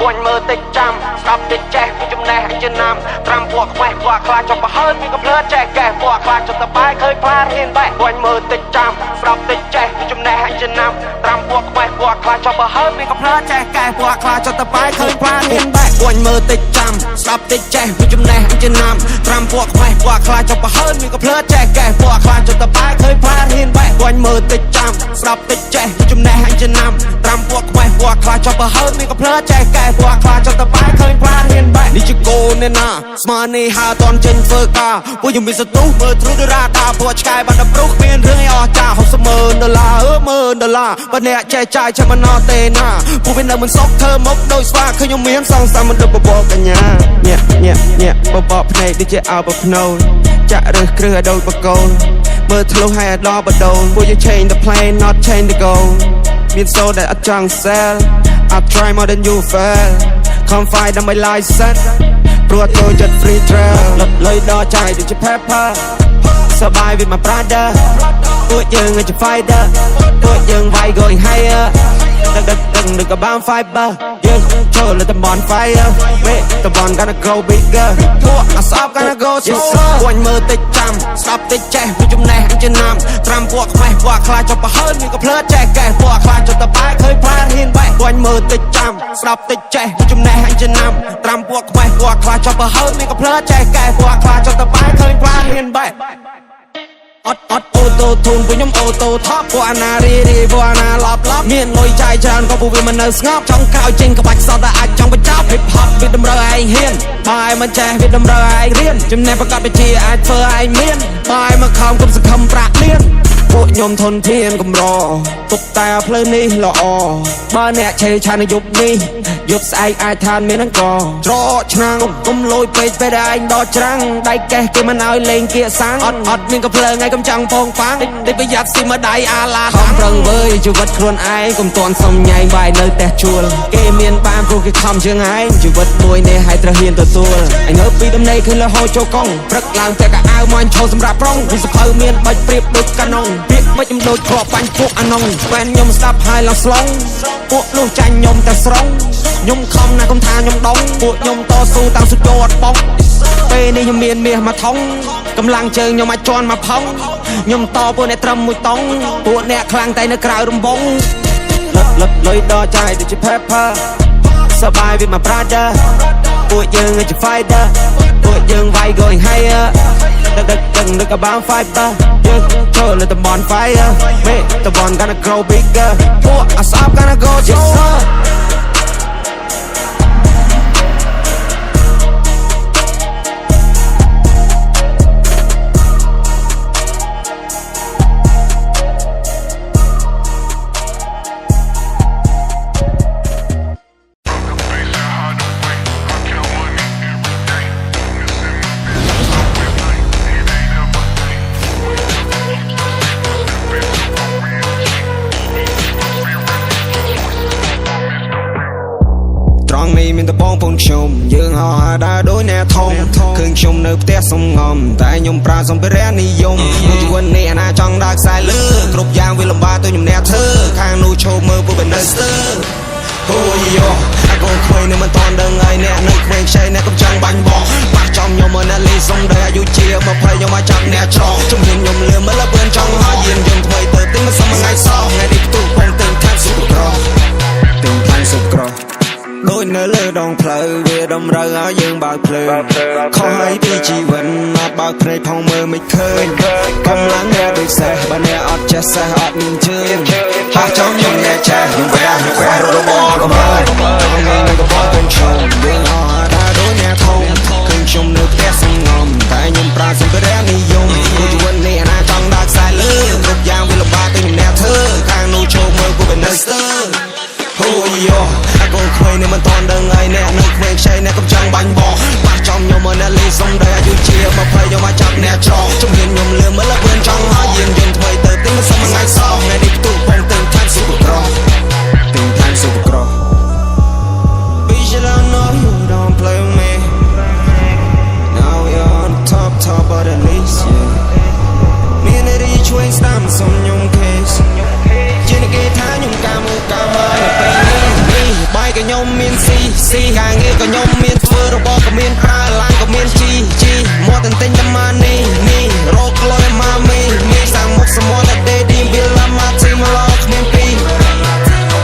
Buồn mơ tịch trăm, stop tịch trẻ vì trong này hãy chân nam. Tram buộc mày qua khla cho bà hơn vì gặp lỡ trẻ kẻ buộc khla cho ta bái khơi khla hiền bại. Buồn mơ tịch trăm, stop tịch trẻ vì trong này hãy chân nam. Tram buộc mày qua khla cho bà hơn vì gặp lỡ trẻ kẻ buộc khla cho ta bái khơi khla hiền bại. Buồn mơ tịch trăm, stop tịch trẻ vì trong này hãy chân nam. Tram buộc mày qua khla cho bà hơn vì gặp lỡ trẻ kẻ buộc khla cho ta bái khơi khla hiền bại. Buồn mơ tịch trăm, stop tịch trẻ vì trong này hãy chân nam. Tram buộc mày qua khla cho bà hơn vì gặp lỡ trẻ kẻ buộc khla cho ta bái khơi khla hiền bại. Đi cô nên à, smart hà toàn trên phơi ca. Vô dùng mình sẽ tú mơ through the radar. Vô chai bạn đã broke miền rơi ở cha học sớm mơ đờ la. Bạn nè che chai cho mình nó tên à. Vô bên đời mình sốc thơ mốc đôi xoa khơi nhung miếng xong sao mình được bỏ cả nhà. Nhẹ bỏ này đi chơi ao bập nâu. Chả được cửa đôi bờ câu. Mơ thâu hay đo bờ đầu. Vô you change the plane not change the goal. Miền sâu that I chẳng sell. I try more than you fail. Không phải đâm mày license.ព្រោះtôiចិត្ត free trail លុយដល់ចាយដូចជា pepper សប្បាយ with my brother ពួកយើងជា fighter ពួកយើងវាយ going higher ដឹកក៏បាន fiber យើងចូលលើតំបន់ fire វេតំបន់ gonna go bigger ពួកអាសប gonna go slower គួយមើលតិចចាំស្ដាប់តិចចេះវាចំណេះអញ្ចឹងណាំត្រាំពួកខ្មេះពួកខ្លាចចុះប្រហើនមានក៏ភ្លើតចេះកែពួកខ្លាចចុះតបែកឃើញផ្លាហ៊ានបែកគួយមើលតិចចាំស្ដាប់តិចចេះវាចំណេះអញ្ចឹងណាំត្រាំពួកខ្មេះពួកខ្លាចចុះប្រហើនមានក៏ភ្លើតចេះកែពួកខ្លាចចុះតបែកឃើញផ្លាហ៊ានបែកអត់អូតូធូនពួកខ្ញុំអូតូថប់ពួកអាណារីពួកអាណាឡប់មានលុយចាយច្រើនក៏ពួកវាមិននៅស្ងប់ចង់ក្រោយចេញក្បាច់សតតែអាចចង់បញ្ចប់ hip hop វាតម្រូវឯងហ៊ានបាយមិនចេះវាតម្រូវឯងរៀនចំណេះប្រកបវិជ្ជាអាចធ្វើឯងមានបាយមកខំគុំសង្ឃឹមប្រាក់លៀនពួកខ្ញុំធនធានកម្រទុកតែផ្លូវនេះល្អបើអ្នកឆេឆានយុគនេះយប់ស្អែកអាចឋានមានអង្គច្រកឆ្នាំងគុំលួយពេកពេលឯងដល់ច្រាំងដៃកេះគេមិនឲ្យលេងគៀសាំងអត់មានកំភ្លើងឯងកំចាំងពងប៉ាំងតិចប្រយ័ត្នស៊ីមកដៃអាឡាខំប្រឹងវើយជីវិតខ្លួនឯងកុំតន់សុំញ៉ៃបាយនៅផ្ទះជួលគេមានបានព្រោះគេខំជាងឯងជីវិតមួយនេះឲ្យត្រូវហ៊ានទទួលឯងើពីដំណេកឃើញលហោចូលកង់ព្រឹកឡើងតែកៅអៅមកឈោសម្រាប់ប្រុងវិសភៅមានបាច់ព្រៀបដូចកាណុងពាក្យមិនខ្ញុំដូចគ្រាប់បាញ់ពួកអាណុងហ្វេនខ្ញុំស្ដាប់ហើយឡោះស្លងពួកនោះចាញ់ខ្ញុំតែស្រងខ្ញុំខំណាស់កុំថាខ្ញុំដងពួកខ្ញុំតស៊ូតាំងសុទ្ធយអត់បងពេលនេះខ្ញុំមានមាសមួយថងកម្លាំងជើងខ្ញុំអាចជន់មកផុងខ្ញុំតពួកអ្នកត្រឹមមួយតង់ពួកអ្នកខ្លាំងតែនៅក្រៅរំបងលុយដល់ចាយដូចជា pepper សប្បាយ with my brother ពួកយើងជា fighter ពួកយើងវាយ going higher ដឹកក៏បាន fiber យើងចូលលើតំបន់ fire វេតំបន់ gonna grow bigger ពួកអាសប gonna go slowerមានតបងពូនខ្ញុំយើងហៅហៅដើរដូចអ្នកធំឃើញខ្ញុំនៅផ្ទះសំងំតែខ្ញុំប្រើសម្ភារៈនិយមជីវិតនេះអាណាចង់ដើរខ្សែលើគ្រប់យ៉ាងវាលំបាកទៅខ្ញុំអ្នកធ្វើខាងនោះឈោមើលពួកវានៅស្ទើអូយោអាកូនក្មេងនៅមិនតន់ដឹងហើយអ្នកនៅក្មេងខ្ចីអ្នកកំចង់បាញ់បោះប៉ះចំខ្ញុំមកអ្នកលីសុំដែរអាយុជា20ខ្ញុំមកចាប់អ្នកច្រកជំនាញខ្ញុំលឿនមើលលឿនចង់ហើយយានយើងថ្មីទៅទិញមិនសមថ្ងៃសោះថ្ងៃនេះផ្ទុះបងទិញខាងស៊ុបក្រទិញខាងស៊ុបក្រដូចនៅលើដងផ្លូវវាតម្រូវឲ្យយើងបើកភ្លើងខុសហើយពីជីវិតអត់បើកភ្នែកផងមើលមិនឃើញកម្លាំងអ្នកដូចសេះបើអ្នកអត់ចេះសេះអត់មានជើងប៉ះចំខ្ញុំអ្នកចេះខ្ញុំវែររមកកំហើញខ្ញុំនៅកំពង់កូនឈោយើងអត់ដើរដូចអ្នកធំឃើញខ្ញុំនៅផ្ទះសំងំតែខ្ញុំប្រើសម្ភារៈនិយមជីវិតនេះអាណាចង់ដើរខ្សែលើគ្រប់យ៉ាងវាលំបាកទៅខ្ញុំអ្នកធ្វើខាងនោះឈោមើលពួកវានៅស្ទើអូយោអាកូនក្មេងនៅមិនតន់ដឹងហើយអ្នកនៅក្មេងខ្ចីអ្នកកំចង់បាញ់បោះប៉ះចំខ្ញុំមកអ្នកលីសុំដែរអាយុជា20ខ្ញុំមកចាប់អ្នកច្រកជំនាញខ្ញុំលឿនមើលលឿនចង់ហើយយានយើងថ្មីទៅទិញមិនសមថ្ងៃសោះថ្ងៃនេះផ្ទុះបងទិញខាងស៊ុបក្រទិញខាងស៊ុបក្រ We should all know you don't play with me Now we're on top of the list yeah មានរីជួយស្ដាំសុំខ្ញុំ case ជាគេថាខ្ញុំកាមើលកាមើលពេលនេះបាយក៏ខ្ញុំ ស៊ីការងារក៏ខ្ញុំមានធ្វើរបស់ក៏មានប្រើឡានក៏មានជីមកតែទិញតែម៉ានេះរកលុយមកមីសាំងមុខសមុទ្រតែដេឌីវាឡាមកទីមកឡគ្មានពី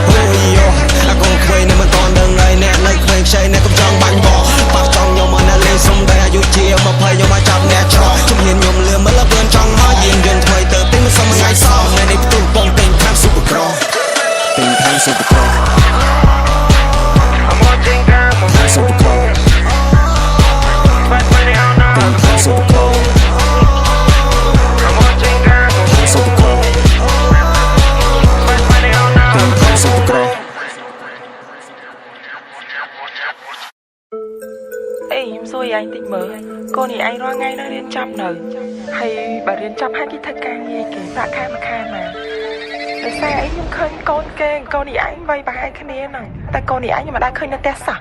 អូយោអាកូនខ្វែងនៅមិនតន់ដឹងហើយអ្នកនៅខ្វែងខ្ចីអ្នកកំចង់បាញ់បោះបាក់ចង់ខ្ញុំមកអ្នកលេងសុំតែអាយុជា20ខ្ញុំមកចាប់អ្នកច្រកជំនាញខ្ញុំលឿនមើលលឿនចង់មកយានយន្តថ្មីទៅទិញមិនសមថ្ងៃសោះថ្ងៃនេះផ្ទុំបងទិញខាង Super Cross ទិញខាង Super Cross Super Cross ទិញខាង Super Cross Super Cross ទិញខាង Super Cross អេខ្ញុំសួរឯងតិចមើលកូននេះឯងរាល់ថ្ងៃនៅរៀនចាប់នៅហើយបើរៀនចាប់ហើយគេធ្វើការងារគេប្រាក់ខែមួយខែមកដោយសារអីខ្ញុំឃើញកូនគេកូននេះឯងវាយប្រហែលគ្នាហ្នឹងតែកូននេះឯងខ្ញុំមិនដែលឃើញនៅផ្ទះសោះ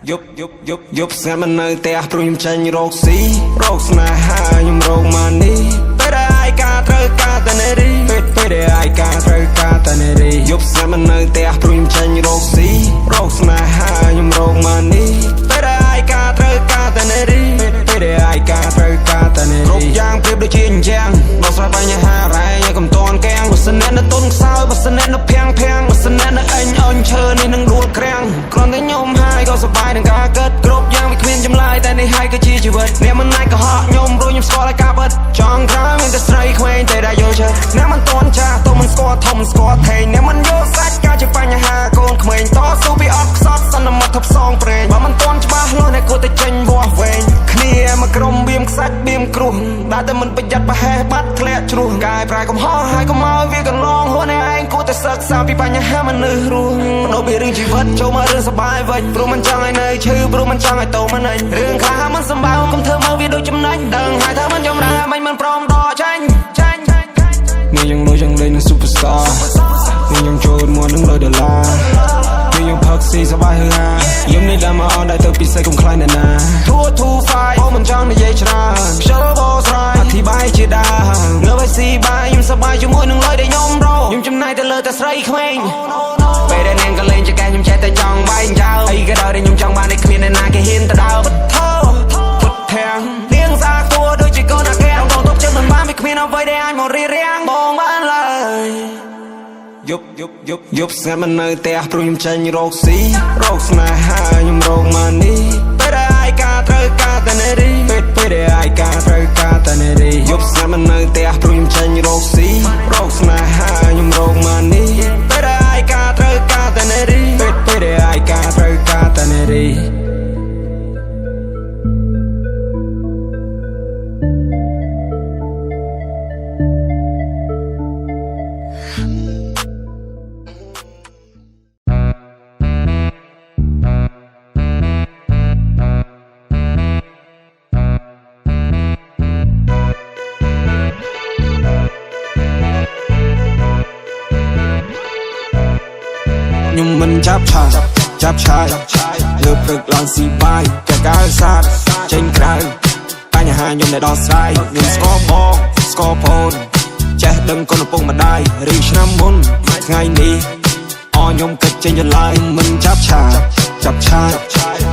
យប់ស្ងាត់មិននៅផ្ទះព្រោះខ្ញុំចាញ់រកស៊ីរកស្នេហាខ្ញុំរកមកនេះពេលដែលឯកាត្រូវការតែនារីពេលដែលឯកាត្រូវការតែនារីយប់ស្ងាត់មិននៅផ្ទះព្រោះខ្ញុំចាញ់រកស៊ីរកស្នេហាខ្ញុំរកមកនេះពេលដែលឯកាត្រូវការតែនារីពេលដែលឯកាត្រូវការតែនារីគ្រប់យ៉ាងប្រៀបដូចជាអញ្ចឹងដោះស្រាយបញ្ហារ៉ែកុំតន់កៀងបើសិនអ្នកនៅទុនខ្សោយបើសិនអ្នកនៅភាំងបើសិនអ្នកនៅអញអន់ឈើនេះនឹងដួលក្រាំងគ្រាន់តែខ្ញុំហើយក៏សប្បាយនឹងការកើតគ្រប់យ៉ាងវាគ្មានចម្លើយតែនេះហើយគឺជាជីវិតអ្នកមិនអាចកុហកខ្ញុំព្រោះខ្ញុំស្គាល់តែការពិតចង់ក្រោយមានតែស្រីក្មេងតែដែលយល់ចិត្តអ្នកមិនតន់ចាស់ទៅមិនស្គាល់ធំស្គាល់ថេងអ្នកមិនយល់សាច់ការជាបញ្ហាកូនក្មេងតស៊ូពីអត់ខ្សត់សន្មត់ថប់សងព្រេងបើមិនតន់ច្បាស់លាស់អ្នកគួរតែចេញវាស់វែងគ្នាមកក្រុមបៀមខ្សាច់បៀមគ្រោះដែលតែមិនប្រយ័ត្នប្រហែសបាត់ធ្លាក់ជ្រោះកាយប្រែកំហុសហើយកុំឲ្យវាកន្លងហួនឯងគួរតែសិក្សាពីបញ្ហាមនុស្សរស់បដូរពីរឿងជីវិតចូលមករឿងសប្បាយវិញព្រោះមិនចង់ឲ្យនៅឈឺព្រោះមិនចង់ឲ្យតោមិនអញរឿងខ្លះមិនសម្បើកុំធ្វើមកវាដូចចំណេញដឹងហើយថាមិនយំរ៉ាមិនព្រមដកចាញ់មានយ៉ាងដូចយ៉ាងលេងនឹង Superstar មានយ៉ាងចូលមកនឹង100ដុល្លារមានយ៉ាងផឹកស៊ីសប្បាយហឺហាយំនេះដើមមកអត់ដែរទៅពិសេសកុំខ្លាចអ្នកណាធូហ្វាយអូមិនចង់និយាយច្រើនខ្ជិលបោស្រ័យអធិប្បាយជាដើមងើបឲ្យស៊ីបាយខ្ញុំសប្បាយជាមួយនឹងលុយដែលខ្ញុំរកខ្ញុំចំណាយទៅលើតែស្រីក្មេងពេលដែលនាងក៏លេងចកែខ្ញុំចេះតែចង់បែងចោលអីក៏ដោយដែលខ្ញុំចង់បានតែគ្មានអ្នកណាគេហ៊ានទៅដើរបិទធោពុតធាំងនាងសាគួរដូចជាកូនអាកែងទុកចិត្តមិនបានវាគ្មានអ្វីដែលអាចមករៀបរៀងបងបានឡើយយប់ស្ងាត់មិននៅផ្ទះព្រោះខ្ញុំចាញ់រកស៊ីរកស្នេហាខ្ញុំរកមកនេះពេលដែលឯកាត្រូវការតែនារីពេលដែលឯកាត្រូវការតែនារីយប់ស្ងាត់មិននៅផ្ទះព្រោះខ្ញុំចាញ់រកស៊ីរកស្នេហាខ្ញុំរកមកនេះពេលដែលឯកាត្រូវការតែនារីពេលដែលឯកាត្រូវការតែនារីខ្ញុំមិនចាប់ឆាលើព្រឹកឡើងស៊ីបាយតែកើសាទចេញក្រៅបញ្ហាខ្ញុំដែលដោះស្រាយខ្ញុំស្គាល់បងស្គាល់ប្អូនចេះដឹងកូនឪពុកម្ដាយឬឆ្នាំមុនថ្ងៃនេះអរខ្ញុំគិតចេញចលាយមិនចាប់ឆា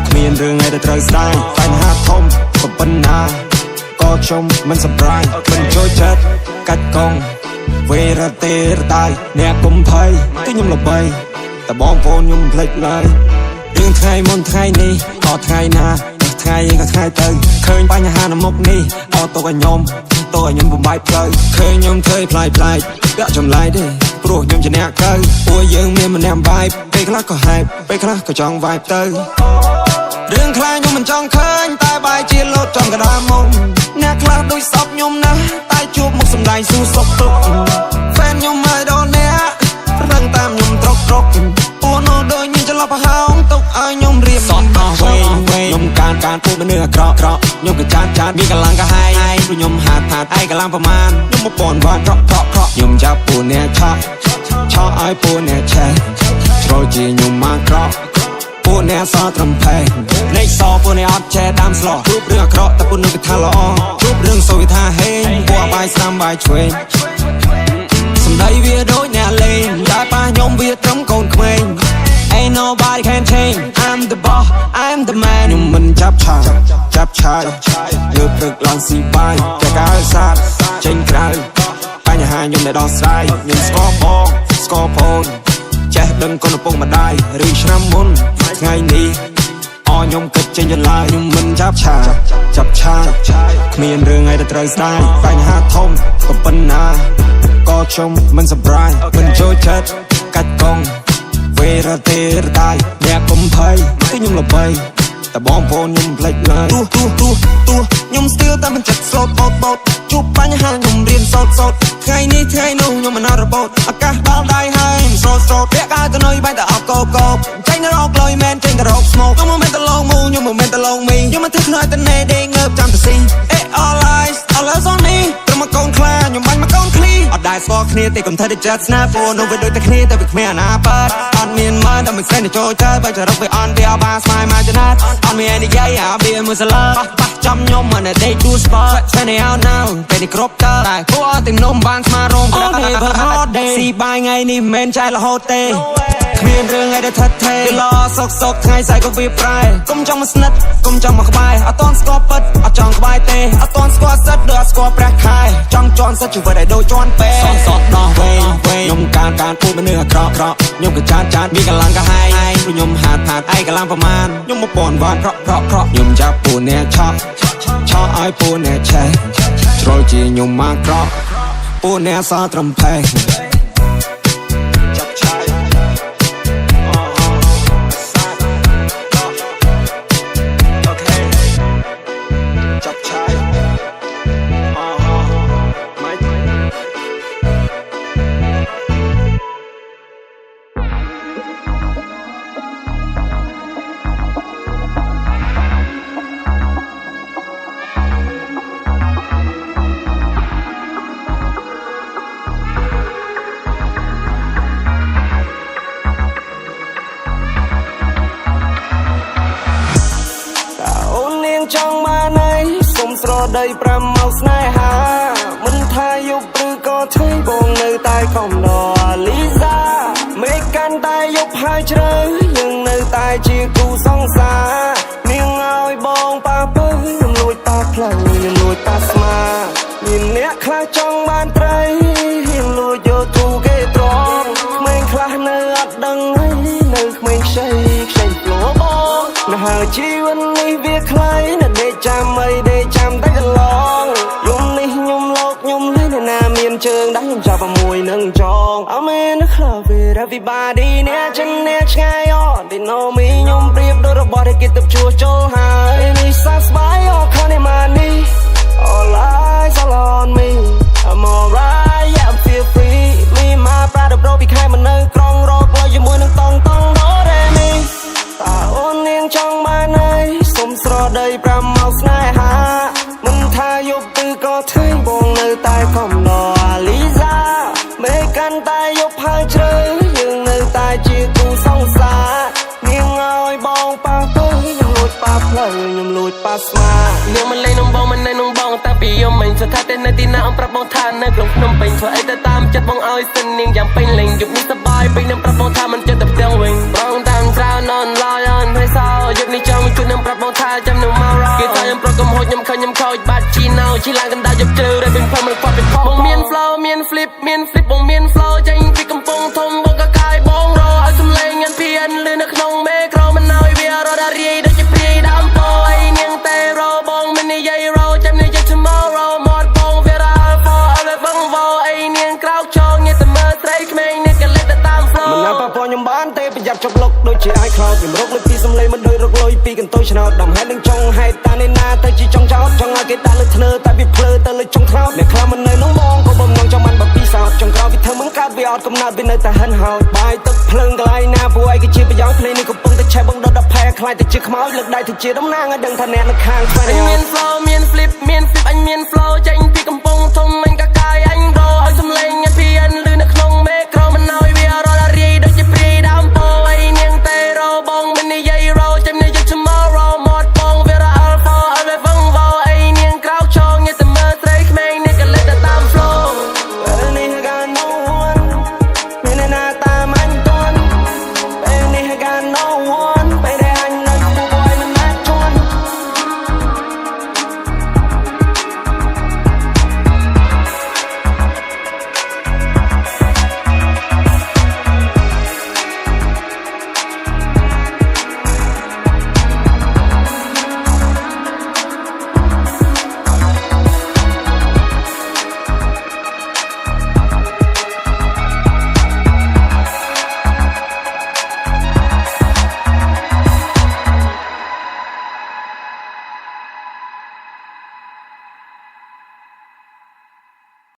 គ្មានរឿងអីដែលត្រូវស្ដាយបញ្ហាធំក៏ប៉ុណ្ណាក៏ខ្ញុំមិនសម្រាយមិនចូលចិត្តកាច់កង់វេរទេរតាយអ្នកកុំភ័យគឺខ្ញុំល្បីតែបងប្អូនខ្ញុំភ្លេចឡើយរឿងថ្ងៃមុនថ្ងៃនេះក៏ថ្ងៃណាថ្ងៃក៏ថ្ងៃទៅឃើញបញ្ហានៅមុខនេះអត់ទុកឲ្យខ្ញុំបំបាយផ្លូវឃើញខ្ញុំធ្វើផ្លាយពាក់ចម្លែកទេព្រោះខ្ញុំជាអ្នកកៅពួកយើងមានម្នាក់វាយពេលខ្លះក៏ហែបពេលខ្លះក៏ចង់វាយទៅរឿងខ្លះខ្ញុំមិនចង់ឃើញតែបែរជាលោតចំកណ្ដាលមុំអ្នកខ្លះដូចសពខ្ញុំណាស់តែជួបមុខសម្ដែងស៊ូសុកទុកហ្វេនខ្ញុំឲ្យដល់អ្នករឹងតាមខ្ញុំត្រុកពួកនោះដូចមានចន្លោះប្រហោងទុកឲ្យខ្ញុំរៀបសតអស់វែងខ្ញុំការពួកមនុស្សអាក្រក់ខ្ញុំក៏ចាត់មានកម្លាំងកាហាយព្រោះខ្ញុំហាត់ឯកម្លាំងប្រមាណខ្ញុំ1000វ៉ាត់ក្រក់ខ្ញុំចាប់ពួកអ្នកឆក់ឲ្យពួកអ្នកឆេះជ្រុលជាខ្ញុំមកក្រក់ពួកអ្នកសត្រឹមផេះលេខសពួកអ្នកអត់ចេះតាមស្លោះគ្រប់រឿងអាក្រក់តែពួកនោះគេថាល្អគ្រប់រឿងសូវគេថាហេងពួកបាយស្រាំបាយឆ្វេងសម្ដីវាដូចអ្នកលេងតែប៉ះខ្ញុំវាត្រឹមកូនក្មេង Ain't nobody can change I'm the boss I'm the man ខ្ញុំមិនចាប់ឆាយលើព្រឹកឡើងស៊ីបាយតែកាលសាទចេញក្រៅបញ្ហាខ្ញុំដែលដោះស្រាយខ្ញុំស្គាល់បងស្គាល់ផងចេះដឹងកូនឪពុកម្ដាយឬឆ្នាំមុនថ្ងៃនេះខ្ញុំគិតចេញចន្លើយខ្ញុំមិនចាប់ឆាយគ្មានរឿងអីដែលត្រូវស្ដាយបញ្ហាធំក៏ប៉ុណ្ណាក៏ខ្ញុំមិនសម្រាយមិនចូលចិត្តកាច់កង់វេរទេរតាយអ្នកកុំភ័យគឺខ្ញុំល្បីតែបងប្អូនខ្ញុំផ្លេចឡើយទោះខ្ញុំស្ទៀលតែមិនចិត្តសោតបោតជួបបញ្ហាខ្ញុំរៀនសោតថ្ងៃនេះថ្ងៃនោះខ្ញុំមិនអត់របូតអាកាសដល់ដៃហើយខ្ញុំស្រោតពាក់កាយទៅនៅបែរតែអត់កោចេញទៅរកលុយមែនចេញទៅរកស្មោកខ្ញុំមិនមែនទៅឡងមូខ្ញុំមិនមែនទៅឡងមីខ្ញុំមិនធ្វើខ្នើយតែណែដេងងើបចាំទៅស៊ីall eyes on me ត្រឹមមកកូនខ្លាខ្ញុំបាញ់មកកូនឃ្លីអត់ដែរស្គាល់គ្នាទេកុំធ្វើតែចិត្តស្នាព្រោះនោះវាដូចតែគ្នាតែវាគ្មានអនាគតអត់មានមើលតែមិនស្នេហ៍ទៅចូលចិត្តបើចរិតវាអន់វាអបាស្មាយមកចំណាត់អត់មាននិយាយអាវាមួយសឡបះចាំខ្ញុំមិនដេកទូស្ពតស្នេហ៍out now ពេលនេះគ្រប់តើតែគួរតែនំបានស្មារងក្រាស៊ីបាយថ្ងៃនេះមិនមែនចៃរហូតទេគ្មានរឿងអីដែលថិតថេរលោសុកថ្ងៃស្អែកក៏វាប្រែកុំចង់មកស្និទ្ធកុំចង់មកក្បែរអត់តន់ស្គាល់ពិតអត់ចង់ក្បែរទេអត់តន់ស្គាល់សិតដូចអត់ស្គាល់ព្រះខែចង់ជន់សិតជីវិតឲ្យដូចជន់ពេសតដោះវែងខ្ញុំការពូមនុស្សអាក្រក់ខ្ញុំក៏ចាតមានកម្លាំងកាហាយព្រោះខ្ញុំហាត់ឯងកម្លាំងប្រមាណខ្ញុំ1000វ៉ាត់ប្រក់ខ្ញុំចាប់ពូអ្នកឆក់ឲ្យពូអ្នកឆេះជ្រុលជាខ្ញុំមកក្រក់ពូអ្នកសត្រឹមផេះចង់បានអីសុំស្រដី5មកស្នេហាមិនថាយប់ឬក៏ថ្ងៃបងនៅតែខំដល់លីសាមេកាន់តែយប់ហើយជ្រៅយើងនៅតែជាគូសង្សារនាងឲ្យបងប៉ាពើខ្ញុំលួចប៉ាផ្លូវខ្ញុំលួចប៉ាស្មាមានអ្នកខ្លះចង់បានត្រីខ្ញុំលួចយកទូគេត្រង់ក្មេងខ្លះនៅអត់ដឹងអីនៅក្មេងខ្ចីផ្លោបងនៅហើយជីវិតនេះវាខ្លីណាស់ដេកចាំអីដេកចាំតែកន្លងយំនេះខ្ញុំលោកខ្ញុំលេងណាមានជើងដែរខ្ញុំចាប់មួយនឹងចង I'm in the club with everybody អ្នកចិនអ្នកឆ្ងាយអត់ They know me ខ្ញុំប្រៀបដូចរបស់ដែលគេទៅជួចូលហើយនេះសស្បាយអត់ខាននេះមកនេះ All eyes on me I'm alright yeah I feel free me my brother bro ពីខែមកនៅក្រុងរកលុយជាមួយនឹងតង់ដូរ៉េមីតើអូននាងចង់បានអីសុំស្រដី5មកស្នេហាមិនថាយប់ឬក៏ថ្ងៃបងនៅតែខំដល់លីសាមេកាន់តែយប់ហើយជ្រៅយើងនៅតែជាគូសង្សារនាងឲ្យបងប៉ាទៅខ្ញុំលួចប៉ាផ្លូវខ្ញុំលួចប៉ាស្មានាងមិនលេងនំបងមិននៅនំបងតាពីយំមិនស្ថាតែនៅទីណាអង្គប្រាប់បងថានៅក្នុងភ្នំពេញធ្វើអីទៅតាមចិត្តបងឲ្យសិននាងយ៉ាងពេញលេងយប់នេះសប្បាយពេញនឹងប្រាប់បងថាមិនចិត្តទៅផ្ទាំងវិញបងតាមច្រើននន់ឡាយអនហើយសោយប់នេះចង់ជួយនឹងប្រាប់បងថាចាំនឹងមករកគេថាខ្ញុំប្រកុំហូចខ្ញុំឃើញខ្ញុំខូចបាត់ជីណៅជីឡើងកណ្ដាលយប់ជ្រៅដែលពេញផ្លូវមិនខ្វះពីផងបងមាន flow មាន flip បងមាន flow ចេញពីកំពង់ធំបងក៏កាយបងរកឲ្យសំឡេងញ៉ាំភៀនលឺនៅក្នុងមេក្រមិនឲ្យវារត់រាយដូចជាព្រាយដើមពោអីនាងតែរបងមិននិយាយរចាំនិយាយ tomorrow មកបងវារ៉ា for ឲ្យបងវ៉ោអីនាងក្រោកចងញ៉ាំតែមើលត្រីក្មេងនេះក៏លេតទៅតាម flow មិនណាប៉ប៉ខ្ញុំបានទេប្រយ័ត្នចុកលុកដូចជាអាចខ្លោចខ្ញុំរកលើពីសំឡេងមិនដូចរកលុយពីកន្ទុយឆ្នោតដំហេតុនឹងចង់ហេតុតានេះណាទៅជាចង់ចោតចង់ឲ្យគេដាក់លើធ្នើតែវាភ្លើទៅលើចុងថ្នោតអ្នកខ្លះមិននៅនោះបងក៏បំងចង់បានបើពីសោតចង់ក្រោយវាធ្វើមិនកើតវាអត់កំណត់វានៅតែហិនហោចបាយទឹកភ្លើងកន្លែងណាព្រោះឯងគឺជាប្រយោជន៍ភ្លេងនេះកំពុងតែឆេះបងដុតដល់ផែខ្លាយទៅជាខ្មោចលើកដៃទៅជាតំណាងឲ្យដឹងថាអ្នកនៅខាងស្វែងមាន flow មាន flip អញមាន flow ចេញពីកំពង់ធំ